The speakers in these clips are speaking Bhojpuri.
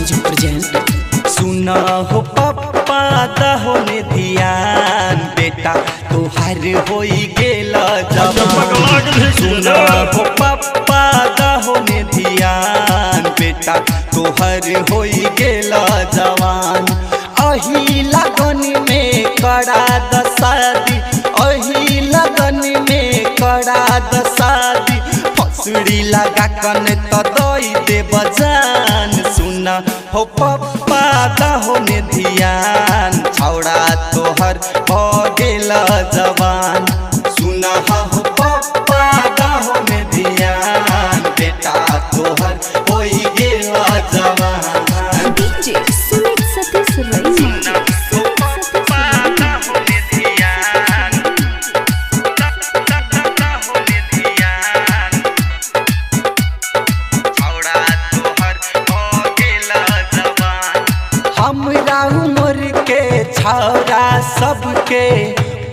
Music present. सुना हो पप्पा दहो ने ध्यान बेटा तोहार होई गेला जवान। सुना हो पप्पा दहो ने ध्यान बेटा तोहार होई गेला जवान। अही लगन में कड़ा दसादी, अही लगन में कड़ा दसादी, फसुड़ी लगा कन तो दई दे बजान। सुना हो पप्पा दहो ने ध्यान छौड़ा तोहर हो गेला जवान। सुना हो पप्पा दहो ने ध्यान बेटा तोहर होई गेला जवान। डीजे सुमित सतीश रईमा। हमरा उम्र के छौरा सबके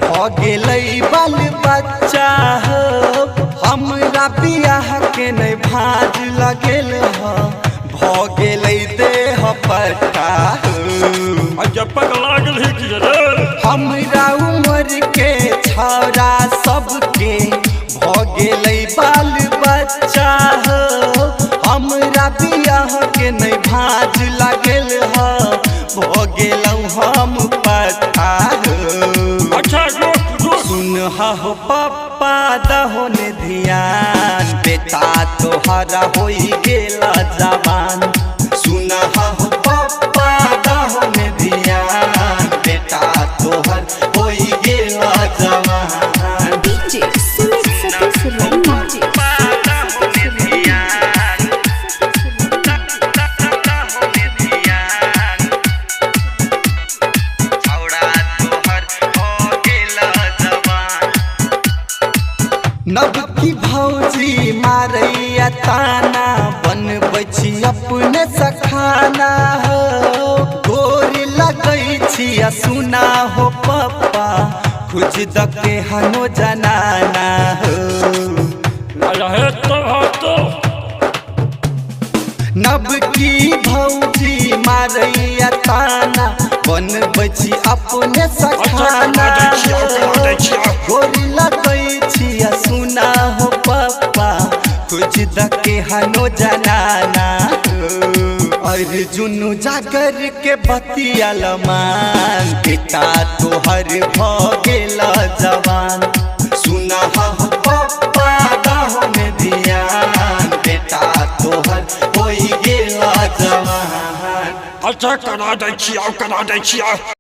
हो गेलै बाल बच्चा हो। हमरा बियाह के नहीं भाज लगेल हो, भ गेलै देह पट्टा हमरा उम्र के छौरा सबके हो गेलै बाल बच्चा हो। हमरा बियाह के नहीं भाज लगेल हो, हो गेलौं हम पट्टा। सुन हो पप्पा दहो ने ध्यान बेटा तोहरा होई गेला जवान। सुन हो पप्पा दहो ने ध्यान बेटा तोहर होई गेला जवान। डीजे सुमित सतीश रईमा। नब की भौजी मारैया ताना बनबै छी अपने सखाना हो। गोरी लगै छी सुना हो पप्पा खुज दके हनो जनाना हो। नब की भौजी मारैया ताना बनबै छी अपने सखाना हो। गोरी लगै छी सुना हो पप्पा कुछ दके हनो जनाना अर्जुन जागर के बतियाल मान पिता तोहर भ गेला जवान। सुना हो पप्पा दहो ने ध्यान बेटा तोहर होई गेला जवान। अच्छा करा दै छियै